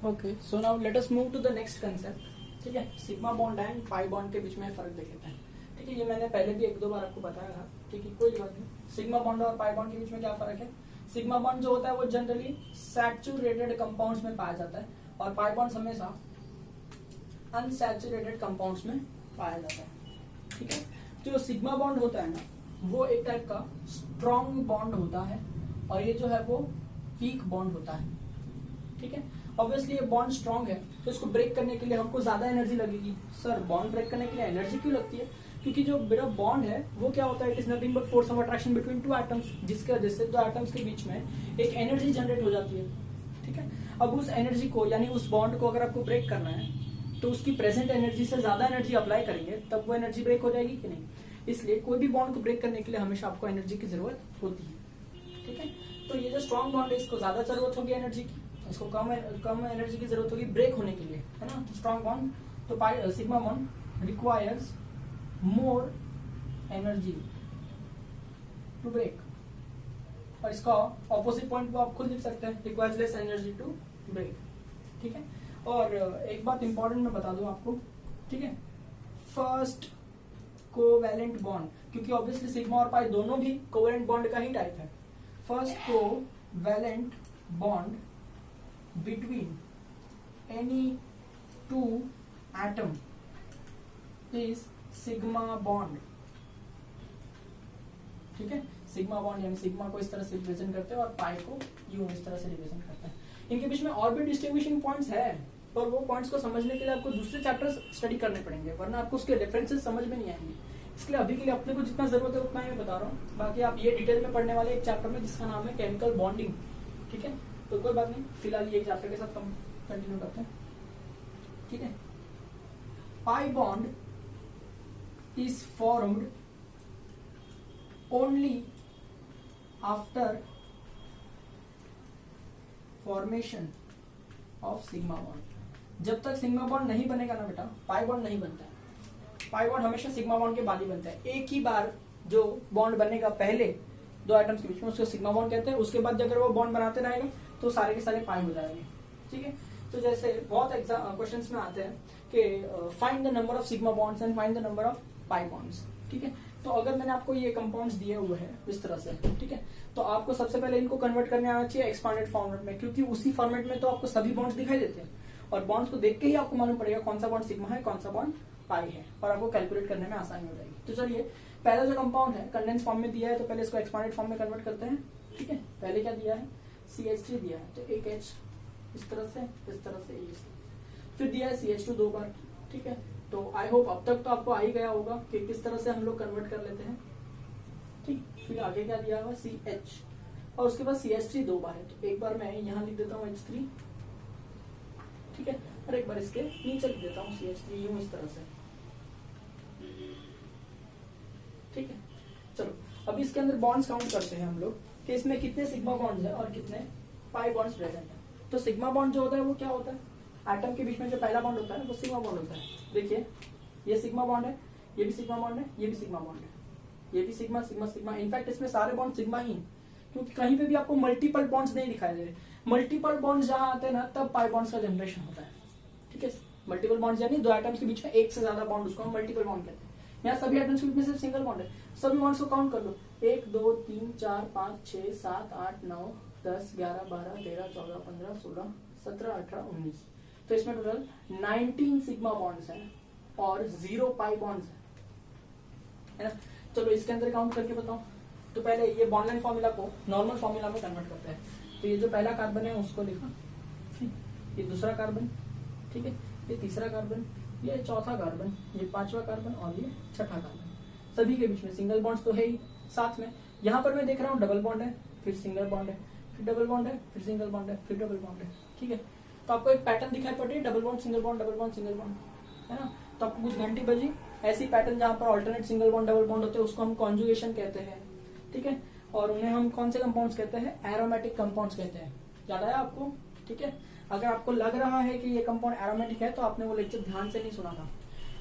Okay, so now let us move to the next concept. ठीक है, sigma bond and pi bond के बीच में फर्क देख लेते हैं. ठीक है, ये मैंने पहले भी एक दो बार आपको बताया था. ठीक है, कोई बात नहीं. सिग्मा बॉन्ड और पाई बॉन्ड के बीच में क्या फर्क है? सिग्मा बॉन्ड जो होता है वो जनरली सैचुरेटेड कंपाउंड्स में पाया जाता है और पाई बॉन्ड हमेशा अनसैचुरेटेड कंपाउंड्स में पाया जाता है. ठीक है, जो सिग्मा बॉन्ड होता है ना वो एक टाइप का स्ट्रॉन्ग बॉन्ड होता है और ये जो है वो वीक बॉन्ड होता है. ठीक है, ऑब्वियसली ये बॉन्ड स्ट्रॉन्ग है तो इसको ब्रेक करने के लिए हमको ज्यादा एनर्जी लगेगी. सर बॉन्ड ब्रेक करने के लिए एनर्जी क्यों लगती है? क्योंकि जो मेरा बॉन्ड है वो क्या होता है, it is nothing but force of attraction between two atoms, जिसके वजह से दो एटम्स के बीच में एक एनर्जी जनरेट हो जाती है. ठीक है, अब उस एनर्जी को यानी उस बॉन्ड को अगर आपको ब्रेक करना है तो उसकी प्रेजेंट एनर्जी से ज्यादा एनर्जी अप्लाई करेंगे तब वो एनर्जी ब्रेक हो जाएगी कि नहीं. इसलिए कोई भी बॉन्ड को ब्रेक करने के लिए हमेशा आपको एनर्जी की जरूरत होती है. ठीक है, तो ये जो स्ट्रॉन्ग बॉन्ड है इसको ज्यादा जरूरत होगी एनर्जी की, इसको कम एनर्जी की जरूरत होगी ब्रेक होने के लिए, है ना. स्ट्रॉन्ग बॉन्ड तो sigma bond requires more energy to break और इसका ऑपोजिट पॉइंट को आप खुद लिख सकते हैं, requires less energy to break. ठीक है, और एक बात इंपॉर्टेंट मैं बता दूं आपको. ठीक है, फर्स्ट कोवैलेंट बॉन्ड, क्योंकि ऑब्वियसली सिग्मा और पाई दोनों भी कोवैलेंट बॉन्ड का ही टाइप है. First covalent bond between any two atom is sigma bond. ठीक है, सिग्मा बॉन्ड यानी सिग्मा को इस तरह से रिप्रेजेंट करते हैं और पाई को यूं इस तरह से रिप्रेजेंट करते हैं. इनके बीच में और भी डिस्टिंग्विशिंग पॉइंट्स है पर वो पॉइंट्स को समझने के लिए आपको दूसरे चैप्टर्स स्टडी करने पड़ेंगे वरना आपको उसके रेफरेंसेस समझ में नहीं आएंगे. इसलिए अभी के लिए अपने को जितना जरूरत है उतना ही मैं बता रहा हूँ. बाकी आप ये डिटेल में पढ़ने वाले एक चैप्टर में जिसका नाम है केमिकल बॉन्डिंग. ठीक है, तो कोई बात नहीं, फिलहाल ये चैप्टर के साथ कंटिन्यू करते हैं. ठीक है, pi bond is formed only after formation of sigma bond. जब तक सिग्मा बॉन्ड नहीं बनेगा ना बेटा पाई बॉन्ड नहीं बनता है. पाई बॉन्ड हमेशा सिग्मा बॉन्ड के बाद ही बनता है. एक ही बार जो बॉन्ड बनेगा पहले दो एटम्स के बीच में उसको सिग्मा बॉन्ड कहते हैं. उसके बाद अगर वो बॉन्ड बनाते रहेंगे तो सारे के सारे पाई हो जाएंगे. ठीक है, तो जैसे बहुत क्वेश्चंस में आते हैं कि find the number of sigma bonds and find the number of pi bonds. ठीक है, तो अगर मैंने आपको ये कंपाउंड्स दिए हुए हैं इस तरह से, ठीक है, तो आपको सबसे पहले इनको कन्वर्ट करने आना चाहिए एक्सपांडेड फॉर्मेट में, क्योंकि उसी फॉर्मेट में तो आपको सभी बॉन्ड्स दिखाई देते हैं और बॉन्ड्स को देख के ही आपको मालूम पड़ेगा कौन सा बॉन्ड सिग्मा है कौन सा बॉन्ड पाई है और आपको कैलकुलेट करने में आसानी हो जाएगी. तो चलिए पहला जो कंपाउंड है कंडेंस फॉर्म में दिया है तो पहले इसको एक्सपांडेड फॉर्म में कन्वर्ट करते हैं. ठीक है, पहले क्या दिया है CH3 दिया है तो एक H इस तरह से फिर दिया है CH2 दो बार. ठीक है, तो आई होप अब तक तो आपको आ ही गया होगा कि किस तरह से हम लोग कन्वर्ट कर लेते हैं. ठीक, फिर आगे क्या दिया हुआ CH और उसके बाद CH3 दो बार है तो एक बार मैं यहाँ लिख देता हूँ H3. ठीक है, और एक बार इसके नीचे लिख देता हूँ CH3 यूं इस तरह से. ठीक है, चलो अब इसके अंदर बॉन्ड्स काउंट करते हैं हम लोग कि इसमें कितने सिग्मा बॉन्ड्स हैं और कितने पाई बॉन्ड्स प्रेजेंट हैं. तो सिग्मा बॉन्ड जो होता है वो क्या होता है, एटम के बीच में जो पहला बॉन्ड होता है वो सिग्मा बॉन्ड होता है. देखिए ये सिग्मा बॉन्ड है, ये भी सिग्मा बॉन्ड है, ये भी सिग्मा बॉन्ड है, ये भी सिग्मा सिग्मा सिग्मा. इनफैक्ट इसमें सारे बॉन्ड सिग्मा ही, क्योंकि कहीं पे भी आपको मल्टीपल बॉन्ड्स नहीं दिखाई दे रहे. मल्टीपल बॉन्ड्स जहां आते हैं ना तब पाई बॉन्ड्स का जनरेशन होता है. ठीक है, मल्टीपल बॉन्ड्स यानी दो एटम्स के बीच में एक से ज्यादा बॉन्ड, उसको हम मल्टीपल बॉन्ड कहते हैं. यहाँ सभी एटम्स के बीच में सिर्फ सिंगल बॉन्ड है. सभी बॉन्ड्स को काउंट कर लो 1 2 3 4 5 6 7 8 9 10 11 12 13 14 15 16 17 18 19. तो इसमें टोटल 19 सिग्मा बॉन्ड्स हैं और 0 पाई बॉन्ड्स है ना. चलो इसके अंदर काउंट करके बताओ. तो पहले ये बॉन्ड लाइन फॉर्मूला को नॉर्मल फॉर्मूला में कन्वर्ट करते हैं. तो ये जो पहला कार्बन है उसको लिखा, ये दूसरा कार्बन, ठीक है, ये तीसरा कार्बन, ये चौथा कार्बन, ये पांचवा कार्बन और ये छठा कार्बन. सभी के बीच में सिंगल बॉन्ड्स तो है ही. साथ में यहाँ पर मैं देख रहा हूँ डबल बॉन्ड है, फिर सिंगल बॉन्ड है, फिर डबल बॉन्ड है, फिर सिंगल बॉन्ड है, फिर डबल बॉन्ड है. ठीक है, तो आपको एक पैटर्न दिखाई पड़ रही है double bond single bond double bond single bond, है ना. तो आपको कुछ घंटी बजी ऐसी पैटर्न जहां पर alternate single bond double bond होते हैं उसको हम कॉन्जुगेशन कहते हैं. ठीक है, और उन्हें हम कौन से कंपाउंड्स कहते हैं, एरोमेटिक कंपाउंड्स कहते हैं. याद आया आपको? ठीक है, अगर आपको लग रहा है कि ये कंपाउंड एरोमेटिक है तो आपने वो लेक्चर ध्यान से नहीं सुना था.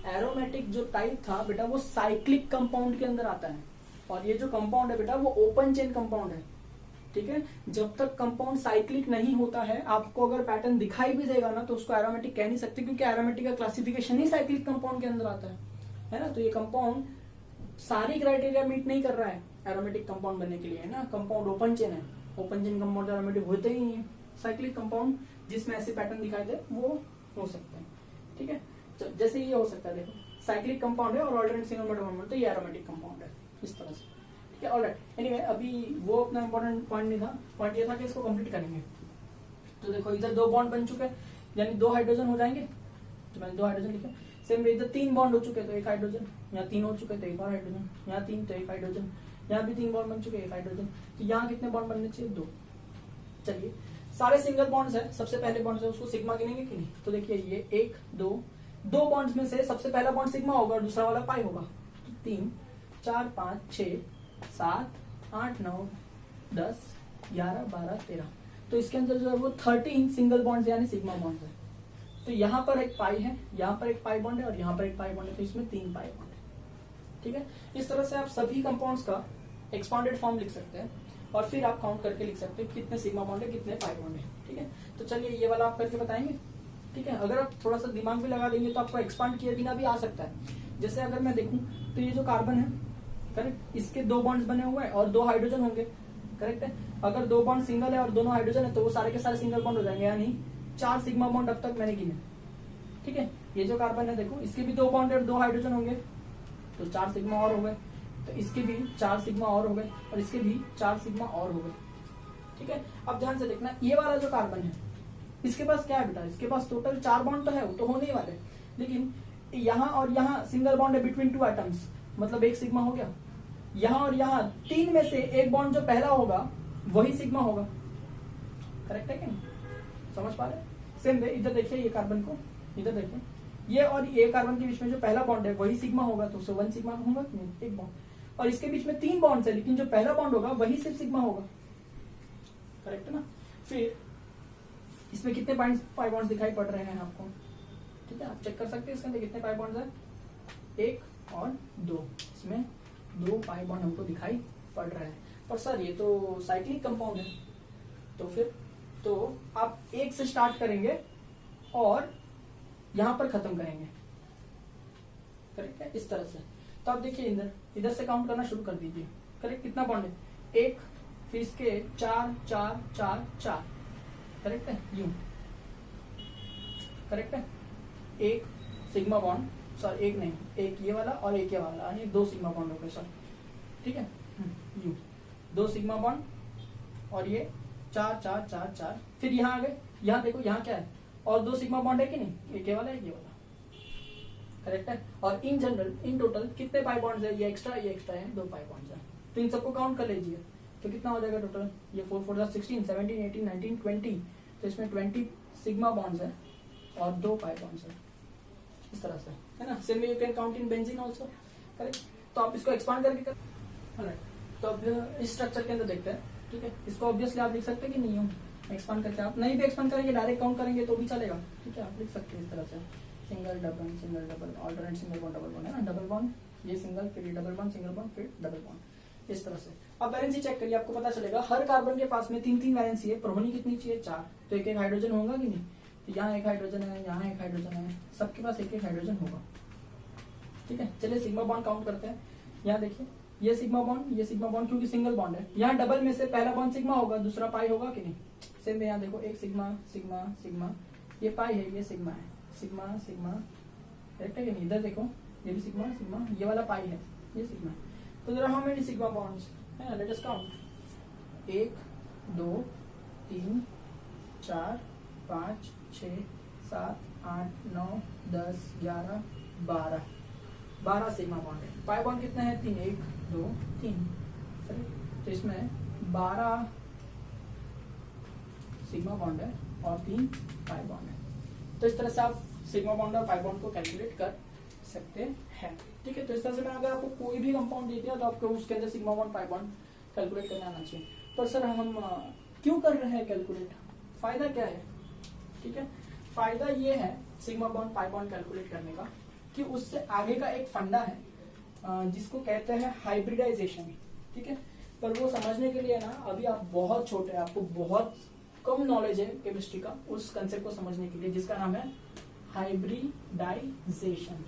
एरोमेटिक जो टाइप था बेटा वो साइक्लिक कंपाउंड के अंदर आता है और ये जो कंपाउंड है बेटा वो ओपन चेन कंपाउंड है. ठीक है, जब तक कंपाउंड साइक्लिक नहीं होता है, आपको अगर पैटर्न दिखाई भी देगा ना तो उसको एरोमेटिक कह नहीं सकते, क्योंकि एरोमेटिक का क्लासिफिकेशन ही साइक्लिक कंपाउंड के अंदर आता है ना। तो ये कंपाउंड सारी क्राइटेरिया मीट नहीं कर रहा है एरोमेटिक कंपाउंड बनने के लिए, है ना। कंपाउंड ओपन चेन है, ओपन चेन कंपाउंड एरोमेटिक होते ही नहीं है। साइक्लिक कंपाउंड जिसमें ऐसे पैटर्न दिखाई दे वो हो सकते हैं, ठीक है। जैसे ये हो सकता है, देखो साइक्लिक कंपाउंड है और ऑल्टरनेट सिंगल बॉन्ड, तो ये एरोमेटिक कंपाउंड है इस तरह से, ठीक है। ऑलराइट, एनीवे अभी वो अपना इंपॉर्टेंट पॉइंट नहीं था, पॉइंट ये था कि इसको कंप्लीट करेंगे। तो देखो इधर 2 बॉन्ड बन चुके हैं, यानी 2 हाइड्रोजन हो जाएंगे, तो मैंने 2 हाइड्रोजन लिखा। सेम इधर 3 बॉन्ड हो चुके हैं तो 1 हाइड्रोजन, यहाँ 3 हो चुके तो 1 और हाइड्रोजन, यहाँ 3 तो 1 हाइड्रोजन, यहाँ भी 3 बॉन्ड बन चुके 1 हाइड्रोजन। तो यहाँ कितने बॉन्ड बनने चाहिए? 2। चलिए सारे सिंगल बॉन्ड्स है, सबसे पहले बॉन्ड है उसको सिग्मा गिनेंगे कि नहीं? तो देखिए ये 1 2 बॉन्ड्स में से सबसे पहला बॉन्ड सिग्मा होगा और दूसरा वाला पाई होगा। तो 3 4 5 6 7 8 9 10 11 12 13, तो इसके अंदर जो है वो 13 सिंगल बॉन्ड्स यानी सिग्मा बॉन्ड्स है। तो यहाँ पर एक पाई है, यहाँ पर एक पाई बॉन्ड है और यहाँ पर एक पाई बॉन्ड है, तो इसमें 3 पाई बॉन्ड है, ठीक है। इस तरह से आप सभी कंपाउंड्स का एक्सपांडेड फॉर्म लिख सकते हैं और फिर आप काउंट करके लिख सकते हैं कितने सिग्मा बॉन्ड है कितने पाई बॉन्ड है, ठीक है। तो चलिए ये वाला आप करके बताएंगे, ठीक है। अगर आप थोड़ा सा दिमाग भी लगा देंगे तो आपको एक्सपांड किए बिना भी आ सकता है। जैसे अगर मैं देखूं तो ये जो कार्बन है, करेक्ट, इसके 2 बॉन्ड्स बने हुए हैं और 2 हाइड्रोजन होंगे, करेक्ट है। अगर 2 बॉन्ड सिंगल है और दोनों हाइड्रोजन है तो वो सारे के सारे सिंगल बॉन्ड हो जाएंगे, यानी 4 सिग्मा बॉन्ड अब तक मैंने गिने, ठीक है। ये जो कार्बन है देखो इसके भी 2 बॉन्ड और 2 हाइड्रोजन होंगे तो 4 सिग्मा और हो गए, तो इसके भी 4 सिग्मा और हो गए और इसके भी 4 सिग्मा और हो गए, ठीक है। अब ध्यान से देखना, ये वाला जो कार्बन है इसके पास क्या है बेटा? इसके पास टोटल 4 बॉन्ड तो है, वो तो होने ही वाले, लेकिन यहाँ और यहाँ सिंगल बॉन्ड है बिटवीन 2 एटम्स, मतलब 1 सिग्मा हो गया। यहाँ और यहाँ 3 में से एक बॉन्ड जो पहला होगा वही सिग्मा होगा, करेक्ट है कि नहीं? समझ पा रहे? सेम वे इधर देखिए, ये कार्बन को इधर देखिए, ये और ये कार्बन के बीच में जो पहला बॉन्ड है वही सिग्मा होगा, तो उससे 1 सिग्मा होगा कि नहीं? एक बॉन्ड, और इसके बीच में 3 बॉन्ड्स है लेकिन जो पहला बॉन्ड होगा वही सिर्फ सिग्मा होगा, करेक्ट है ना। फिर इसमें कितने पाई बॉन्ड्स दिखाई पड़ रहे हैं आपको? ठीक है, आप चेक कर सकते हैं इसके अंदर कितने पाई बॉन्ड्स है, 1 और 2, इसमें 2 पाई बॉन्ड हमको दिखाई पड़ रहा है। पर सर ये तो साइक्लिक कंपाउंड है, तो फिर तो आप 1 से स्टार्ट करेंगे और यहां पर खत्म करेंगे, करेक्ट है, इस तरह से। तो आप देखिए इधर से काउंट करना शुरू कर दीजिए, करेक्ट। कितना बॉन्ड है? 1, फिर इसके 4 4 4 4, करेक्ट है, यूं, करेक्ट है। 1 सिग्मा बॉन्ड, सॉरी 1 नहीं, 1 ये वाला और 1 ये वाला, यानी 2 सिग्मा बॉन्ड हो गए सर, ठीक है, यूं 2 सिग्मा बॉन्ड और ये 4 4 4 4। फिर यहाँ आ गए, यहाँ देखो यहाँ क्या है, और 2 सिग्मा बॉन्ड है कि नहीं? एक ये वाला एक ये वाला, करेक्ट है। और इन जनरल इन टोटल कितने पाई बॉन्ड्स है? ये एक्स्ट्रा है, 2 पाई बॉन्ड्स है। तो इन सबको काउंट कर लीजिए, तो कितना हो जाएगा टोटल? ये 4 4 16 17 18 19 20, तो इसमें 20 सिग्मा बॉन्ड्स है और 2 पाई बॉन्ड्स है, इस तरह से, है ना। Same you can count in benzene also, correct. तो आप इसको एक्सपांड करके कर, तो अब इस स्ट्रक्चर के अंदर देखते हैं, ठीक है। इसको ऑब्वियसली आप लिख सकते हैं कि नहीं हो, एक्सपांड करके। आप नहीं भी एक्सपांड करेंगे, डायरेक्ट काउंट करेंगे तो भी चलेगा, ठीक है। आप लिख सकते हैं इस तरह से, single double alternate single bond double bond, है ना, डबल बॉन्ड, ये सिंगल, फिर ये डबल बॉन्ड, सिंगल बॉन्ड, फिर डबल बॉन्ड, इस तरह से। अब वैलेंसी चेक करिए, आपको पता चलेगा हर कार्बन के पास में 3 वैलेंसी है, पर होनी कितनी चाहिए? 4। तो 1 हाइड्रोजन होगा कि नहीं? तो यहाँ 1 हाइड्रोजन है, यहाँ 1 हाइड्रोजन है, सबके पास 1 हाइड्रोजन होगा, ठीक है। चलिए सिग्मा बॉन्ड काउंट करते हैं। यहाँ देखिए ये सिग्मा बॉन्ड क्योंकि सिंगल बॉन्ड है, यहाँ डबल में से पहला बॉन्ड सिग्मा होगा, दूसरा पाई होगा कि नहीं? सेम यहाँ देखो, 1 सिग्मा सिग्मा सिग्मा, ये पाई है, ये सिग्मा है, सिग्मा सिग्मा, करेक्ट है कि नहीं? इधर देखो ये भी सिग्मा सिग्मा, ये वाला पाई है, ये सिग्मा। तो there are how many sigma bonds? Let us count, 1 2 3 4 5 6 7 8 9 10 11 12 sigma bond है। पाई बॉन्ड कितने हैं? 3, 1 2 3, तो इसमें 12 सिग्मा बॉन्ड है और 3 पाई बॉन्ड है। तो इस तरह से आप सिग्मा बॉन्ड और पाई बॉन्ड को कैलकुलेट कर सकते हैं, ठीक है। तो इस तरह से मैं अगर आपको कोई भी कंपाउंड दे दिया तो आपको उसके अंदर sigma bond pi bond calculate करना आना चाहिए। पर सर हम क्यों कर रहे हैं कैलकुलेट? फायदा क्या है? ठीक है, फायदा ये है sigma bond pi bond calculate करने का कि उससे आगे का एक फंडा है जिसको कहते हैं हाइब्रिडाइजेशन, ठीक है। पर वो समझने के लिए ना अभी आप बहुत छोटे हैं, आपको बहुत कम नॉलेज है केमिस्ट्री का उस कंसेप्ट को समझने के लिए, जिसका नाम है हाइब्रिडाइजेशन।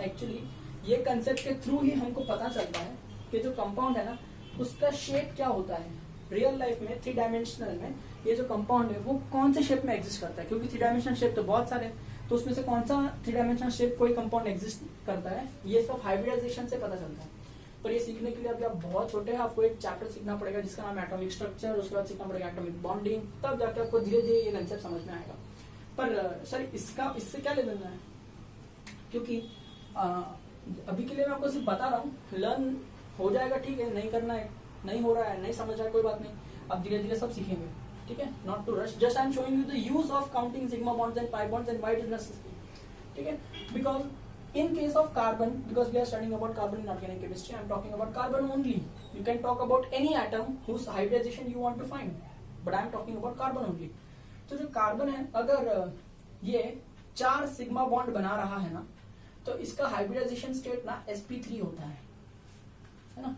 एक्चुअली ये कंसेप्ट के थ्रू ही हमको पता चलता है कि जो कंपाउंड है ना उसका शेप क्या होता है। रियल लाइफ में 3 डायमेंशनल में ये जो कंपाउंड है वो कौन से शेप में एग्जिस्ट करता है, क्योंकि 3 डायमेंशनल शेप तो बहुत सारे हैं, तो उसमें से कौन सा 3 डायमेंशनल शेप कोई कंपाउंड एग्जिस्ट करता है, ये सब हाइब्रिडाइजेशन से पता चलता है। पर ये सीखने के लिए अभी आप बहुत छोटे हैं, आपको एक चैप्टर सीखना पड़ेगा जिसका नाम है एटॉमिक स्ट्रक्चर, उसके बाद सीखना पड़ेगा एटॉमिक बॉन्डिंग, तब जाके आपको धीरे धीरे ये कंसेप्ट समझ में आएगा। पर सर इससे क्या लेना है, क्योंकि अभी के लिए मैं आपको सिर्फ बता रहा हूँ, लर्न हो जाएगा ठीक है, नहीं करना है, नहीं हो रहा है, नहीं समझ रहा है, कोई बात नहीं, अब धीरे धीरे सब सीखेंगे, ठीक है। Not to rush, just I am showing you the use of counting sigma bonds and pi bonds and why it is necessary, ठीक है। Because in case of carbon, because we are studying about carbon in organic chemistry, I am talking about carbon only. You can talk about any atom whose hybridization you want to find, but I am talking about carbon only. तो जो carbon है, अगर ये 4 sigma bond बना रहा है ना, तो इसका हाइब्रिडाइजेशन स्टेट ना sp3 होता है ना।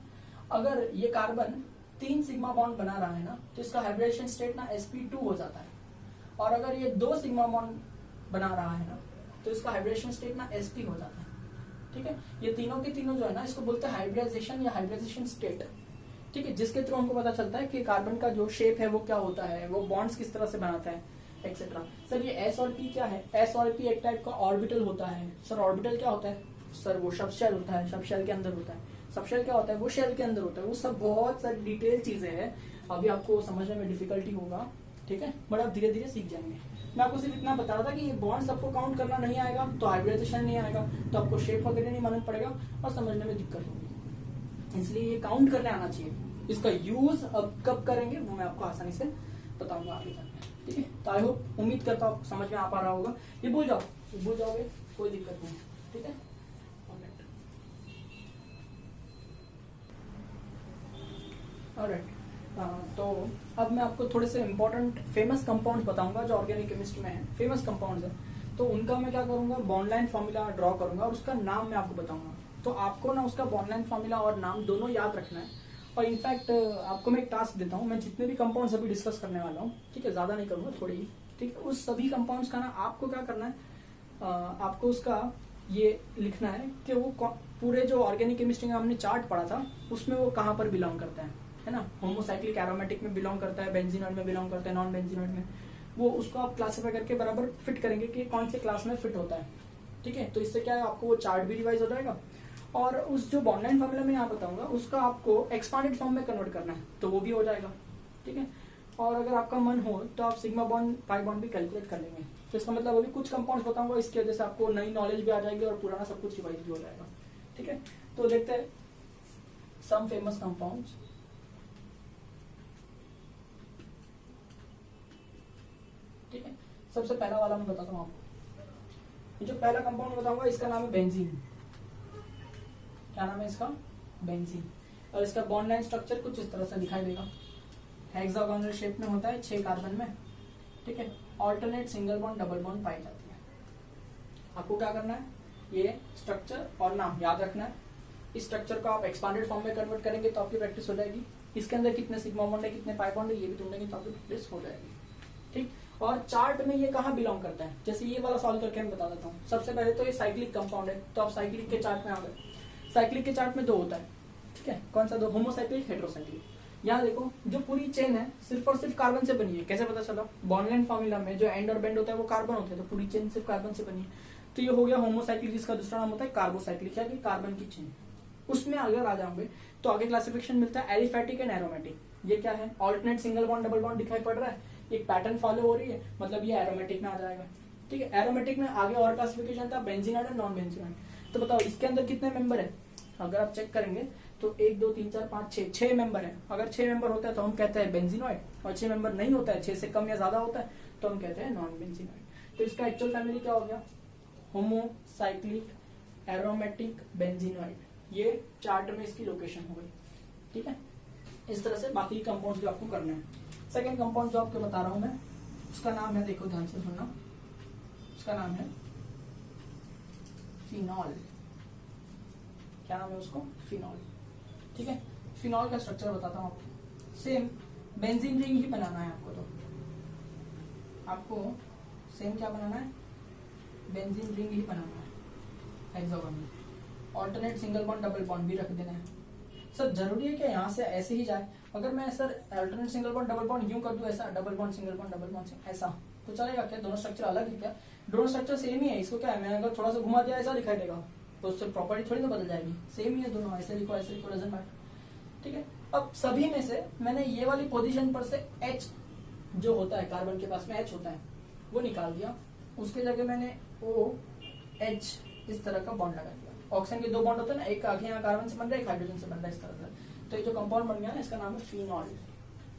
अगर ये कार्बन 3 सिग्मा बॉन्ड बना रहा है ना, तो इसका हाइब्रिडाइजेशन स्टेट ना sp2 हो जाता है। और अगर ये 2 सिग्मा बॉन्ड बना रहा है ना, तो इसका हाइब्रिडेशन स्टेट ना sp हो जाता है, ठीक है। ये तीनों के तीनों जो है ना, इसको बोलते हैं हाइब्रिडाइजेशन या हाइब्रिडाइजेशन स्टेट, ठीक है, जिसके थ्रू हमको पता चलता है कि कार्बन का जो शेप है वो क्या होता है, वो बॉन्ड्स किस तरह से बनाता है, एक्सेट्रा। सर ये s और p क्या है? s और p एक टाइप का ऑर्बिटल होता है। सर ऑर्बिटल क्या होता है? सर वो सब शेल होता है, सब शेल के अंदर होता है। सब शेल क्या होता है? वो शेल के अंदर होता है। वो सब बहुत सारी डिटेल चीजें हैं, अभी आपको समझने में डिफिकल्टी होगा, ठीक है, बट आप धीरे धीरे सीख जाएंगे। मैं आपको सिर्फ इतना बता रहा था कि ये बॉन्ड्स आपको काउंट करना नहीं आएगा तो हाइब्रिडाइजेशन नहीं आएगा, तो आपको शेप वगैरह नहीं मालूम पड़ेगा और समझने में दिक्कत होगी, इसलिए ये काउंट करने आना चाहिए। इसका यूज अब कब करेंगे वो मैं आपको आसानी से बताऊंगा आगे जाके, ठीक है। तो आई होप, उम्मीद करता हूँ समझ में आ पा रहा होगा। ये भूल जाओगे, कोई दिक्कत नहीं, ठीक है। ऑलराइट, तो अब मैं आपको थोड़े से इंपॉर्टेंट फेमस कंपाउंड्स बताऊंगा जो ऑर्गेनिक केमिस्ट्री में है, फेमस कंपाउंड्स है। तो उनका मैं क्या करूंगा, बॉन्डलाइन फॉर्मूला ड्रॉ करूंगा और उसका नाम मैं आपको बताऊंगा। तो आपको ना उसका बॉन्डलाइन फॉर्मूला और नाम दोनों याद रखना है। और इनफैक्ट आपको मैं एक टास्क देता हूँ, मैं जितने भी कंपाउंड्स अभी डिस्कस करने वाला हूँ, ठीक है, ज्यादा नहीं करूंगा, थोड़ी ही, ठीक है, उस सभी कंपाउंड्स का ना आपको क्या करना है, आपको उसका ये लिखना है कि वो पूरे जो ऑर्गेनिक केमिस्ट्री का हमने चार्ट पढ़ा था उसमें वो कहाँ पर बिलोंग करता है ना। होमोसाइक्लिक एरोमेटिक में बिलोंग करता है, बेंजीनॉइड में बिलोंग करता है, नॉन बेंजीनॉइड में, वो उसको आप क्लासिफाई करके बराबर फिट करेंगे कि कौन से क्लास में फिट होता है, ठीक है। तो इससे क्या है, आपको वो चार्ट भी रिवाइज हो जाएगा और उस जो बॉन्डलाइन फॉर्मूला में यहाँ बताऊंगा उसका आपको एक्सपांडेड फॉर्म में कन्वर्ट करना है, तो वो भी हो जाएगा, ठीक है। और अगर आपका मन हो तो आप सिग्मा बॉन्ड पाई बॉन्ड भी कैलकुलेट कर लेंगे। तो इसका मतलब अभी कुछ कंपाउंड्स बताऊंगा, इसकी वजह से आपको नई नॉलेज भी आ जाएगी और पुराना सब कुछ रिवाइज भी हो जाएगा, ठीक है। तो देखते हैं सम फेमस कंपाउंड्स। ठीक है, सबसे पहला वाला मैं बताता हूँ आपको। जो पहला कंपाउंड बताऊंगा इसका नाम है बेंजीन। क्या नाम है इसका? बेंजीन। और इसका बॉन्ड लाइन स्ट्रक्चर कुछ इस तरह से दिखाई देगा, हेक्सागोनल शेप में होता है 6 कार्बन में, ठीक है। Alternate single bond double bond pi जाती है। आपको क्या करना है, ये स्ट्रक्चर और नाम याद रखना है। इस स्ट्रक्चर को आप एक्सपांडेड फॉर्म में कन्वर्ट करेंगे तो आपकी प्रैक्टिस हो जाएगी। इसके अंदर कितने सिग्मा बॉन्ड है, कितने पाई बॉन्ड है, ये भी ढूंढेंगे तो आपकी प्रैक्टिस हो जाएगी, ठीक। और चार्ट में ये कहाँ बिलोंग करता है, जैसे ये वाला सॉल्व करके मैं बता देता हूँ। सबसे पहले तो ये साइक्लिक कंपाउंड है, तो आप साइक्लिक के चार्ट में आ गए। साइक्लिक के चार्ट में 2 होता है, ठीक है। कौन सा 2? Homocyclic, heterocyclic. यहाँ देखो जो पूरी चेन है सिर्फ और सिर्फ कार्बन से बनी है। कैसे पता चला? बॉन्डलाइन फॉर्मूला में जो एंड और बेंड होता है वो कार्बन होता है, तो पूरी चेन सिर्फ कार्बन से बनी है। तो ये हो गया होमोसाइक्लिक, जिसका दूसरा नाम होता है कार्बोसाइक्लिक, यानी कार्बन की चेन। उसमें अगर आ जाओगे तो आगे क्लासिफिकेशन मिलता है एलिफैटिक एंड एरोमेटिक। ये क्या है? Alternate single bond double bond दिखाई पड़ रहा है, एक पैटर्न फॉलो हो रही है, मतलब ये एरोमेटिक में आ जाएगा, ठीक है। एरोमेटिक में आगे और क्लासिफिकेशन था बेंजीनॉइड और नॉन बेंजीनॉइड। तो बताओ इसके अंदर कितने मेंबर है? अगर आप चेक करेंगे तो 1 2 3 4 5 6 मेंबर है। अगर 6 मेंबर होता है तो हम कहते हैं बेंजीनॉइड, और 6 मेंबर नहीं होता है, 6 से कम या ज्यादा होता है तो हम कहते हैं नॉन बेंजीनॉइड। तो इसका एक्चुअल फैमिली क्या हो गया? Homocyclic aromatic benzenoid. ये चार्ट में इसकी लोकेशन हो गई, ठीक है। इस तरह से बाकी कंपाउंड्स भी आपको करने हैं। सेकेंड कंपाउंड जो आपको बता रहा हूं मैं, उसका नाम है, देखो ध्यान से सुनना, उसका नाम है फिनॉल। क्या नाम है उसको? फिनॉल, ठीक है। फिनॉल का स्ट्रक्चर बताता हूँ आपको। सेम बेंजीन रिंग ही बनाना है आपको, तो आपको सेम क्या बनाना है, बेंजीन रिंग ही बनाना है हेक्सागोन में। Alternate single bond double bond भी रख देना है। सर जरूरी है कि यहाँ से ऐसे ही जाए? अगर मैं sir alternate single bond double bond यूं कर दूं ऐसा, double bond single bond double bond ऐसा, तो चलेगा क्या? दोनों स्ट्रक्चर अलग है क्या? दोनों स्ट्रक्चर सेम ही है। इसको क्या है, मैं अगर थोड़ा सा घुमा दिया ऐसा दिखाई देगा तो उससे प्रॉपर्टी थोड़ी ना बदल जाएगी, सेम ही है दोनों। ऐसे लिखो ऐसे लिखो, डजंट मैटर। ठीक है, अब सभी में से मैंने ये वाली पोजीशन पर से H जो होता है, कार्बन के पास में H होता है, वो निकाल दिया। उसके जगह मैंने OH इस तरह का बॉन्ड लगा दिया। ऑक्सीजन के दो बॉन्ड होते हैं ना, एक आगे यहाँ कार्बन से बन रहा है, एक हाइड्रोजन से बन रहा है, इस तरह से। तो ये जो कंपाउंड बन गया ना, इसका नाम है फिनॉल।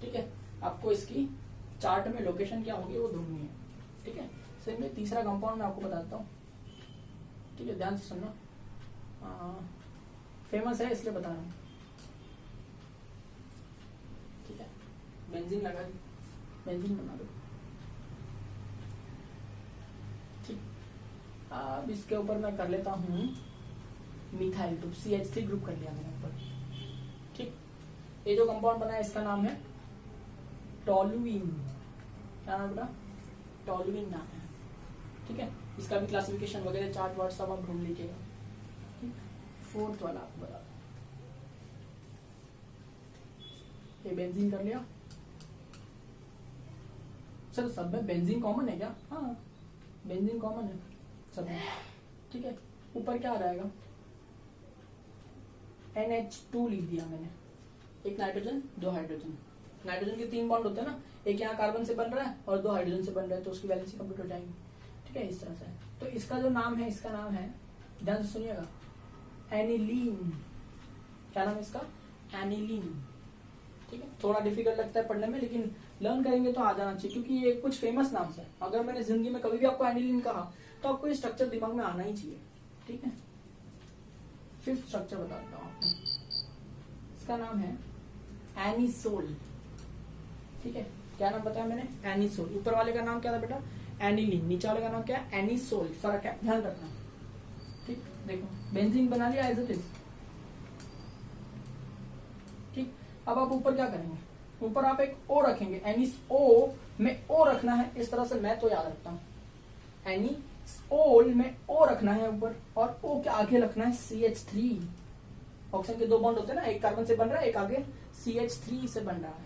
ठीक है, आपको इसकी चार्ट में लोकेशन क्या होगी वो ढूंढनी है। ठीक है, सेम में तीसरा कंपाउंड मैं आपको बताता हूँ। ठीक है, ध्यान से सुनना, फेमस है इसलिए बता रहा हूँ। ठीक है, बेंजीन लगा दी, बेंजीन बना दो। ठीक, अब इसके ऊपर मैं कर लेता हूँ मिथाइल ग्रुप, CH3 ग्रुप कर लिया मैंने ऊपर। ठीक, ये जो कंपाउंड बना है इसका नाम है टोलुइन। क्या नाम बेटा? टोलुइन नाम है। ठीक है, इसका भी क्लासिफिकेशन वगैरह चार्ट वार्ट सब आप ढूंढ लीजिएगा। ठीक, फोर्थ वाला आपको बता, ये बेंजीन कर लिया। सर सब में बेंजीन कॉमन है क्या? हाँ, बेंजीन कॉमन है सब में। ठीक है, ऊपर क्या आ जाएगा, NH2 लिख दिया मैंने। एक नाइट्रोजन, दो हाइड्रोजन। नाइट्रोजन के 3 बॉन्ड होते हैं ना, एक यहाँ कार्बन से बन रहा है और 2 हाइड्रोजन से बन रहा है, तो उसकी वैलेंसी कंप्लीट हो जाएगी। ठीक है, इस तरह से। तो इसका जो नाम है, इसका नाम है, ध्यान से सुनिएगा, एनिलीन। क्या नाम है इसका? एनिलीन। ठीक है, थोड़ा डिफिकल्ट लगता है पढ़ने में, लेकिन लर्न करेंगे तो आ जाना चाहिए, क्योंकि ये कुछ फेमस नाम है। अगर मैंने जिंदगी में कभी भी आपको एनिलीन कहा तो आपको ये स्ट्रक्चर दिमाग में आना ही चाहिए। ठीक है, फिफ्थ स्ट्रक्चर बताता हूँ आपको, इसका नाम है एनिसोल। ठीक है, क्या नाम बताया मैंने? एनिसोल। ऊपर वाले का नाम क्या था बेटा? एनिलीन। नीचे वाले का नाम क्या है? एनिसोल। फर्क है, ध्यान रखना। ठीक, देखो बेंजीन बना लिया एज इट इज। ठीक, अब आप ऊपर क्या करेंगे, ऊपर आप एक O रखेंगे। एनिसो में O रखना है, इस तरह से मैं तो याद रखता हूँ। एनिसोल में O रखना है ऊपर, और O के आगे रखना है CH3। ऑक्सीजन के 2 बॉन्ड होते हैं ना, एक कार्बन से बन रहा है, एक आगे CH3 से बन रहा है।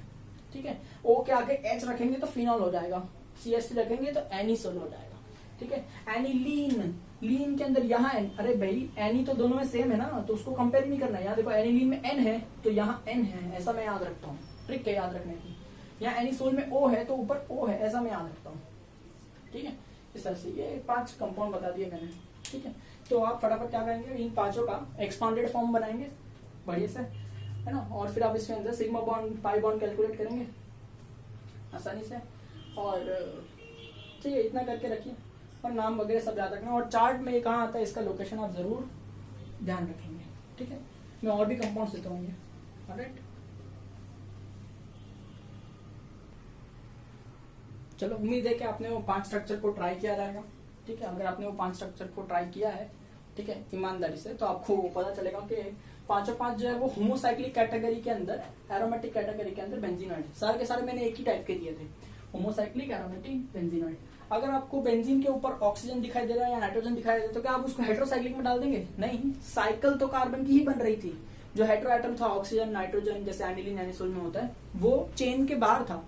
ठीक है, O के आगे H रखेंगे तो फिनॉल हो जाएगा, CH3 रखेंगे तो एनिसोल हो जाएगा। ठीक है, एनिलीन, लीन के अंदर यहाँ N, अरे भाई एनी तो दोनों में सेम है ना, तो उसको कंपेयर नहीं करना है। यहाँ देखो एनिलीन में N है तो यहाँ N है, ऐसा मैं याद रखता हूँ। ट्रिक है याद रखने की। यहाँ एनिसोल में O है तो ऊपर O है, ऐसा मैं याद रखता हूँ। ठीक है, इस तरह से ये 5 कंपाउंड बता दिए मैंने। ठीक है, तो आप फटाफट क्या करेंगे, इन 5 का एक्सपांडेड फॉर्म बनाएंगे बढ़िया से, है ना, और फिर आप इसके अंदर sigma bond, pi bond calculate करेंगे आसानी से। और ठीक है, इतना करके रखिए, और नाम वगैरह सब याद रखना। और चार्ट में ये कहाँ आता है, इसका लोकेशन आप जरूर ध्यान रखेंगे। ठीक है, मैं और भी कंपाउंड देता हूँ। ऑलराइट, चलो उम्मीद है कि आपने वो 5 स्ट्रक्चर को ट्राई किया रहेगा। ठीक है, अगर आपने वो 5 स्ट्रक्चर को ट्राई किया है, ठीक है, ईमानदारी से, तो आपको पता चलेगा कि 5 जो है वो होमोसाइक्लिक कैटेगरी के अंदर, एरोमेटिक कैटेगरी के अंदर बेंजीनॉइड। सारे के सारे मैंने एक ही टाइप के दिए थे, होमोसाइक्लिक, एरोमेटिक, बेंजीनॉइड। अगर आपको बेंजीन के ऊपर ऑक्सीजन दिखाई दे रहा है या नाइट्रोजन दिखाई दे रहा है, तो क्या आप उसको हेटेरोसाइक्लिक में डाल देंगे? नहीं, साइकिल तो कार्बन की ही बन रही थी। जो हेटेरो एटम था, ऑक्सीजन, नाइट्रोजन, जैसे एनिलीन, एनिसोल में होता है, वो चेन के बाहर था,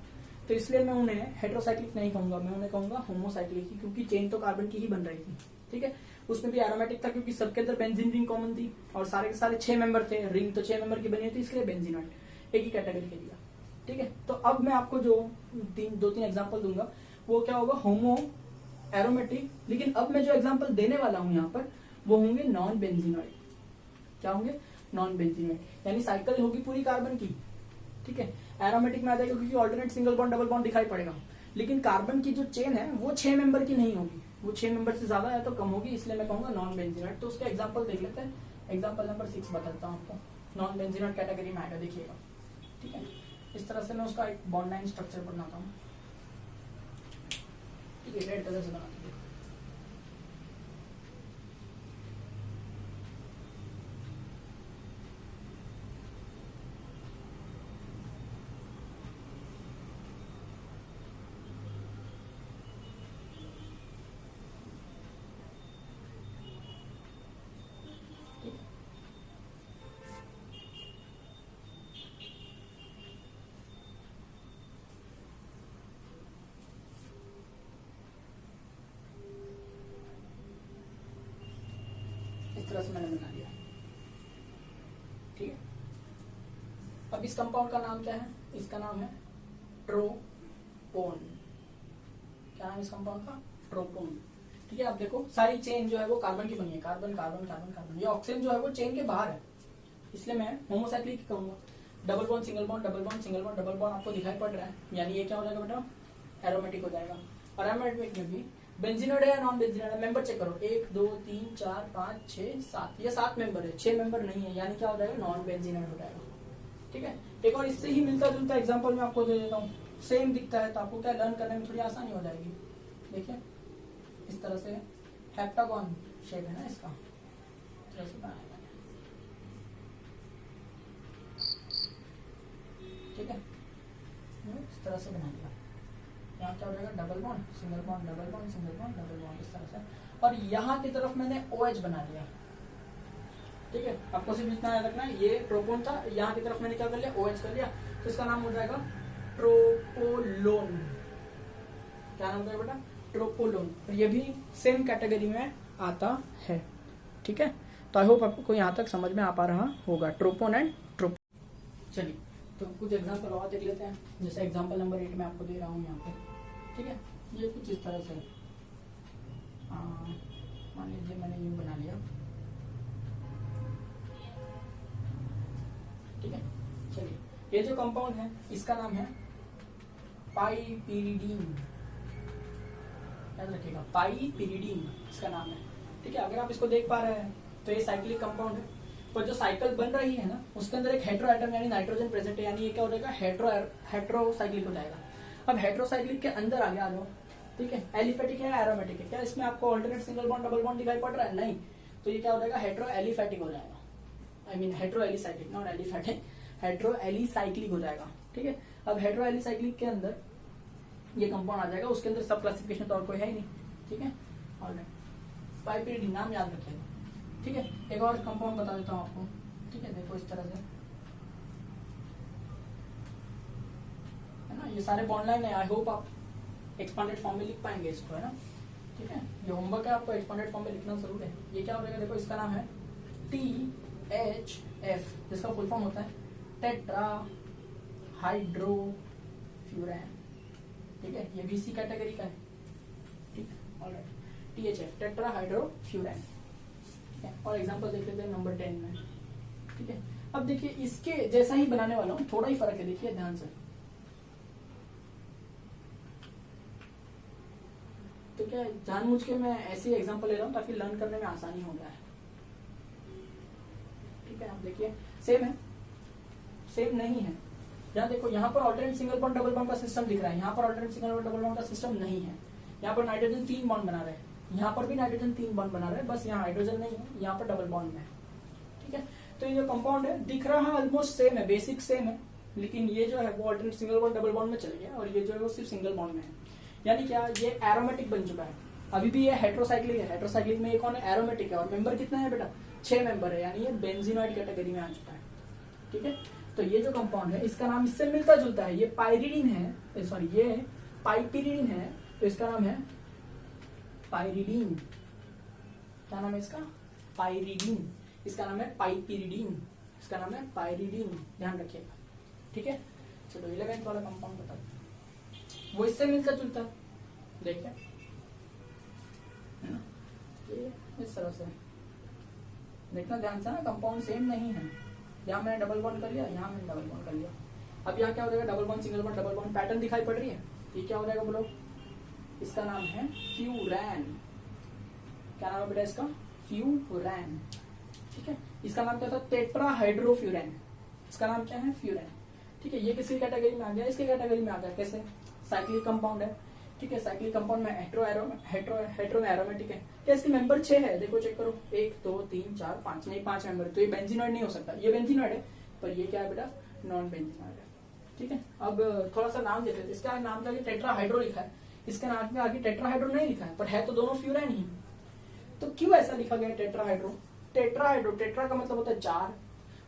तो इसलिए मैं उन्हें हेटेरोसाइक्लिक नहीं कहूंगा, मैं उन्हें कहूंगा होमोसाइक्लिक ही, क्योंकि चेन तो कार्बन की ही बन रही थी। ठीक है, उसमें भी एरोमेटिक था क्योंकि सबके अंदर बेंजीन रिंग कॉमन थी, और सारे के सारे 6 मेंबर थे, रिंग तो 6 मेंबर की बनी थी, इसलिए बेंजीनॉइड एक ही कैटेगरी के दिया। ठीक है, तो अब मैं आपको जो 2-3 एग्जाम्पल दूंगा वो क्या होगा, होमो, एरोमेटिक, लेकिन अब मैं जो एग्जाम्पल देने वाला हूं यहाँ पर वो होंगे नॉन बेंजीनॉइड। क्या होंगे? नॉन बेंजीनॉइड, यानी साइकिल होगी पूरी कार्बन की। ठीक है, एरोमेटिक में आ जाएगा क्योंकि alternate single bond double bond दिखाई पड़ेगा, लेकिन कार्बन की जो चेन है वो 6 मेंबर की नहीं होगी, वो 6 मेंबर से ज्यादा है तो कम होगी, इसलिए मैं कहूंगा नॉन बेंजीनॉइड। तो उसका एग्जांपल देख लेते हैं। एग्जांपल नंबर 6 बताता हूँ आपको, नॉन बेंजीनॉइड कैटेगरी में आएगा, देखिएगा। ठीक है, इस तरह से मैं उसका एक बॉन्ड लाइन स्ट्रक्चर बनाता हूँ। ठीक है, रेड कलर से बनाते हैं। तरह से मैंने बना लिया। ठीक है, अब इस कंपाउंड का नाम क्या है? इसका नाम है ट्रोपोन। क्या नाम है इस कंपाउंड का? ट्रोपोन। ठीक है, अब देखो सारी चेन जो है वो कार्बन की बनी है, कार्बन कार्बन कार्बन कार्बन। ये ऑक्सीजन जो है वो चेन के बाहर है, इसलिए मैं होमोसाइक्लिक कहूंगा। Double bond single bond, double bond single bond, double bond आपको दिखाई पड़ रहा है, यानी ये क्या हो जाएगा बेटा? एरोमेटिक हो जाएगा। और एरोमेटिक में भी बेंजीनोइड है या नॉन बेंजीनोइड है? मेंबर चेक करो, 1 2 3 4 5 6 7, ये 7 मेंबर है, 6 मेंबर नहीं है, यानी क्या हो जाएगा? नॉन बेंजीनोइड हो जाएगा। ठीक है, एक और इससे ही मिलता जुलता एग्जांपल मैं आपको दे देता हूँ, सेम दिखता है तो आपको क्या लर्न करने में थोड़ी आसानी हो जाएगी। देखिए इस तरह से हेप्टागोन शेप है ना इसका, इस तरह से बनाया मैंने। ठीक है, इस तरह से बना लिया। यहाँ क्या हो जाएगा? Double bond single bond, double bond single bond, double bond, इस तरह से। और यहाँ की तरफ मैंने OH बना लिया। ठीक है, आपको सिर्फ इतना याद रखना है, ये ट्रोपोन था, यहाँ की तरफ मैंने क्या कर लिया? OH कर लिया, तो इसका नाम हो जाएगा ट्रोपोलोन। क्या नाम है बेटा? ट्रोपोलोन। और ये भी सेम कैटेगरी में आता है। ठीक है, तो आई होप आपको यहाँ तक समझ में आ पा रहा होगा ट्रोपोन एंड ट्रोपोन। चलिए तो कुछ एग्जांपल और देख लेते हैं, जैसे एग्जांपल नंबर 8 में आपको दे रहा हूँ यहाँ पे। ठीक है, ये कुछ इस तरह से मान लीजिए मैंने यूं बना लिया। ठीक है, चलिए ये जो कंपाउंड है इसका नाम है पाइपिरिडीन। याद रखिएगा, पाइपिरिडीन इसका नाम है। ठीक है, अगर आप इसको देख पा रहे हैं तो ये साइक्लिक कंपाउंड है, पर जो साइकिल बन रही है ना उसके अंदर एक हेट्रो एटम यानी नाइट्रोजन प्रेजेंट है, यानी ये क्या हो जाएगा? हेट्रोसाइक्लिक हो जाएगा। अब हेट्रोसाइक्लिक के अंदर आगे आ जाओ। ठीक है, एलिफेटिक है एरोमेटिक है? क्या इसमें आपको alternate single bond double bond दिखाई पड़ रहा है? नहीं, तो ये क्या हो जाएगा? हेट्रो एलिफेटिक हो जाएगा। I mean hetero alicyclic, not aliphatic, hetero alicyclic हो जाएगा। ठीक है, अब हेट्रो एलिसाइक्लिक के अंदर ये कंपाउंड आ जाएगा, उसके अंदर सब क्लासिफिकेशन तो और कोई है ही नहीं। ठीक है, ऑलराइट, पाइपिरिडीन नाम याद रखिएगा। ठीक है, एक और कंपाउंड बता देता हूँ आपको। ठीक है, देखो इस तरह से है ना, ये सारे बॉन्ड लाइन है। आई होप आप एक्सपांडेड फॉर्म में लिख पाएंगे इसको, है ना। ठीक है, ये होमवर्क है, आपको एक्सपांडेड फॉर्म में लिखना जरूर है। ये क्या हो जाएगा? देखो इसका नाम है THF, जिसका फुल फॉर्म होता है टेट्रा हाइड्रोफ्यूरैन। ठीक है, ये भी इसी कैटेगरी का है। ठीक है, ऑलराइट, THF टेट्रा हाइड्रोफ्यूरैन। ठीक है, और एग्जांपल देख लेते हैं नंबर 10 में। ठीक है, अब देखिए इसके जैसा ही बनाने वाला हूँ, थोड़ा ही फर्क है, देखिए ध्यान से। तो क्या जानबूझ के मैं ऐसी एग्जांपल ले रहा हूँ ताकि लर्न करने में आसानी हो जाए। ठीक है, आप देखिए सेम है, सेम नहीं है। यहाँ देखो, यहाँ पर alternate single bond double bond का सिस्टम दिख रहा है, यहाँ पर alternate single bond double bond का सिस्टम नहीं है। यहाँ पर नाइट्रोजन 3 बॉन्ड बना रहे हैं, यहाँ पर भी नाइट्रोजन 3 बॉन्ड बना रहे हैं, बस यहाँ हाइड्रोजन नहीं है, यहाँ पर डबल बॉन्ड है। ठीक है, तो ये जो कंपाउंड है दिख रहा है ऑलमोस्ट सेम है, बेसिक सेम है, लेकिन ये जो है वो alternate single bond double bond में चल गया और ये जो है वो सिर्फ सिंगल बॉन्ड में है। यानी क्या, ये एरोमेटिक बन चुका है। अभी भी ये हेट्रोसाइक्लिक है, हेट्रोसाइक्लिक में एक और एरोमेटिक है, और मेंबर कितना है बेटा? 6 मेंबर है, यानी ये बेंजीनोइड कैटेगरी में आ चुका है। ठीक है, तो ये जो कंपाउंड है इसका नाम इससे मिलता जुलता है, ये पाइरिडीन है, सॉरी ये पाइपिरिडीन है, तो इसका नाम है पाइरिडीन। क्या नाम है इसका? पाइरिडीन। इसका नाम है पाइपिरिडीन, इसका नाम है पाइरिडीन, ध्यान रखिएगा। ठीक है, चलो 11th वाला कंपाउंड बता, वो इससे मिलता जुलता है, देखिए इस तरह से देखना ध्यान से ना, कंपाउंड सेम नहीं है। यहाँ मैंने डबल बॉन्ड कर लिया, यहाँ मैंने डबल बॉन्ड कर लिया। अब यहाँ क्या हो जाएगा? Double bond single bond double bond pattern दिखाई पड़ रही है, ये क्या हो जाएगा बोलो? इसका नाम है फ्यूरैन। क्या नाम है बेटा इसका? फ्यूरैन। ठीक है, इसका नाम क्या था? टेट्रा हाइड्रोफ्यूरैन। इसका नाम क्या है? फ्यूरैन। ठीक है, ये किसी कैटेगरी में आ गया? इसके कैटेगरी में आ गया। कैसे? साइक्लिक कंपाउंड है। ठीक है, साइक्लिक कंपाउंड में हेट्रो में एरोमेटिक है। क्या इसके मेंबर 6 है? देखो चेक करो, 1 2 3 4 5, नहीं 5 मेंबर, तो ये बेंजीनोइड नहीं हो सकता। ये बेंजीनोइड है, पर ये क्या है बेटा? नॉन बेंजीनोइड है। ठीक है, अब थोड़ा सा नाम देते हैं। इसका नाम क्या? टेट्रा हाइड्रो लिखा है, इसके नाम में आगे टेट्रा हाइड्रो नहीं लिखा है, पर है तो दोनों फ्यूरैन ही। तो क्यों ऐसा लिखा गया tetra hydro? Tetra hydro, tetra का मतलब होता है 4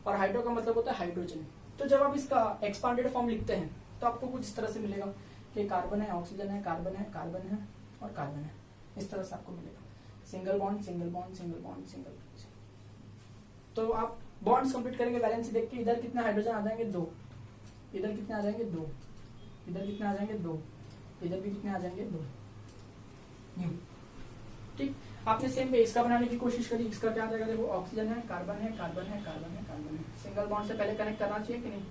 और हाइड्रो का मतलब होता है हाइड्रोजन। तो जब आप इसका एक्सपांडेड फॉर्म लिखते हैं तो आपको कुछ इस तरह से मिलेगा कि कार्बन है, ऑक्सीजन है, कार्बन है, कार्बन है और कार्बन है। इस तरह से आपको मिलेगा single bond single bond single bond single bond. तो आप बॉन्ड्स कंप्लीट करेंगे वैलेंसी देख के, इधर कितने हाइड्रोजन आ जाएंगे 2, इधर कितने आ जाएंगे 2, इधर कितने आ जाएंगे 2, इधर भी कितने आ जाएंगे 2। ठीक, आपने सेम वे इसका बनाने की कोशिश करी, इसका क्या आ जाएगा, देखो ऑक्सीजन है, कार्बन है, कार्बन है, कार्बन है, कार्बन है, सिंगल बॉन्ड से पहले कनेक्ट करना चाहिए कि नहीं।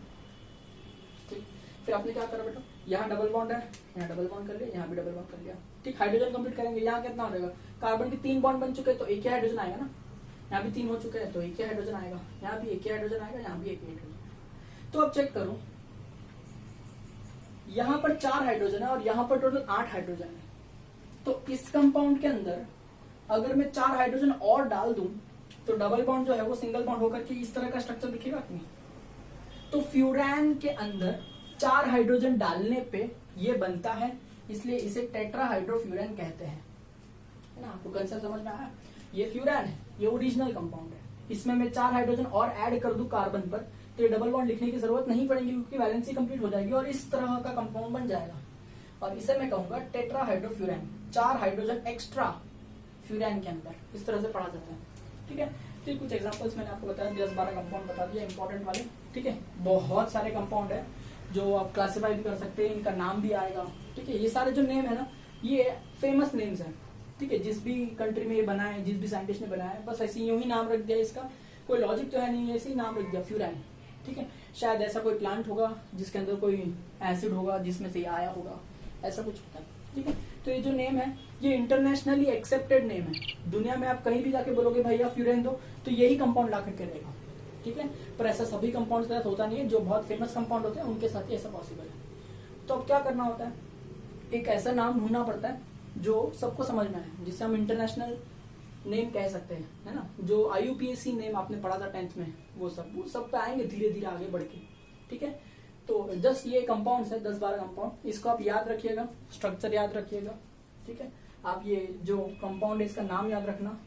ठीक, फिर आपने क्या करा बेटा, यहाँ डबल बॉन्ड है, यहाँ डबल बॉन्ड कर लिया, यहाँ भी डबल बॉन्ड कर लिया। ठीक, हाइड्रोजन कंप्लीट करेंगे, यहाँ कितना हो जाएगा, कार्बन के 3 बॉन्ड बन चुके हैं तो एक ही हाइड्रोजन आएगा ना, यहाँ भी 3 हो चुके हैं तो एक ही हाइड्रोजन आएगा, यहाँ भी एक ही हाइड्रोजन आएगा, यहाँ भी एक ही हाइड्रोजन। तो अब चेक करो, यहाँ पर 4 हाइड्रोजन है और यहाँ पर टोटल 8 हाइड्रोजन है। तो इस कंपाउंड के अंदर अगर मैं 4 हाइड्रोजन और डाल दूं तो डबल बॉन्ड जो है वो सिंगल बॉन्ड होकर के इस तरह का स्ट्रक्चर दिखेगा कि नहीं। तो फ्यूरैन के अंदर 4 हाइड्रोजन डालने पे ये बनता है, इसलिए इसे टेट्राहाइड्रोफ्यूरैन कहते हैं, है ना। आपको कंसेप्ट समझ में आया। ये फ्यूरैन है, ये ओरिजिनल कंपाउंड है, इसमें मैं 4 हाइड्रोजन और ऐड कर दूं कार्बन पर तो ये डबल बॉन्ड लिखने की जरूरत नहीं पड़ेगी क्योंकि वैलेंसी कंप्लीट हो जाएगी और इस तरह का कंपाउंड बन जाएगा और इसे मैं कहूंगा टेट्राहाइड्रोफ्यूरैन, 4 हाइड्रोजन एक्स्ट्रा फ्यूरैन के अंदर, इस तरह से पढ़ा जाता है। ठीक है, तो कुछ एग्जांपल्स मैंने आपको बताया, 10-12 कंपाउंड बता दिया इंपॉर्टेंट वाले। ठीक है, बहुत सारे कंपाउंड है जो आप क्लासिफाई भी कर सकते हैं, इनका नाम भी आएगा। ठीक है, ये सारे जो नेम है ना ये फेमस नेम्स हैं। ठीक है, जिस भी कंट्री में ये बना है, जिस भी साइंटिस्ट ने बनाया है, बस ऐसे यूं ही नाम रख दिया, इसका कोई लॉजिक तो है नहीं, ऐसे ही नाम रख दिया फ्यूरैन। ठीक है, शायद ऐसा कोई प्लांट होगा जिसके अंदर कोई एसिड होगा जिसमें से आया होगा, ऐसा कुछ होता है। ठीक है, तो ये जो नेम है ये इंटरनेशनली एक्सेप्टेड नेम है। दुनिया में आप कहीं भी जाके बोलोगे भैया फ्यूरैन दो तो यही कंपाउंड ला करके देगा। ठीक है, पर ऐसा सभी कंपाउंड के साथ होता नहीं है, जो बहुत फेमस कंपाउंड होते हैं उनके साथ ही ऐसा पॉसिबल है। तो अब क्या करना होता है, एक ऐसा नाम ढूंढना पड़ता है जो सबको समझ में आए, जिससे हम इंटरनेशनल नेम कह सकते हैं, है ना। जो IUPAC नेम आपने पढ़ा था 10th में, वो सब पे आएंगे धीरे धीरे आगे बढ़ के। ठीक है, तो जस्ट ये कंपाउंड्स है 10-12 कंपाउंड, इसको आप याद रखिएगा, स्ट्रक्चर याद रखिएगा। ठीक है, आप ये जो कंपाउंड है इसका नाम याद रखना।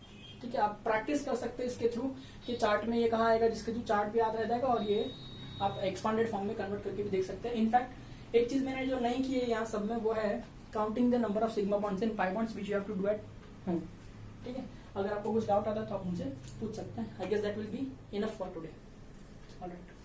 ठीक है, आप प्रैक्टिस कर सकते हैं इसके थ्रू कि चार्ट में ये कहाँ आएगा, जिसके थ्रू चार्ट भी याद रह जाएगा और ये आप एक्सपांडेड फॉर्म में कन्वर्ट करके भी देख सकते हैं। इनफैक्ट एक चीज मैंने जो नहीं की है यहाँ सब में, वो है counting the number of sigma bonds in pi bonds which you have to do at home. ठीक है, अगर आपको कुछ डाउट आता है तो आप मुझे पूछ सकते हैं। I guess that will be enough for today. Alright.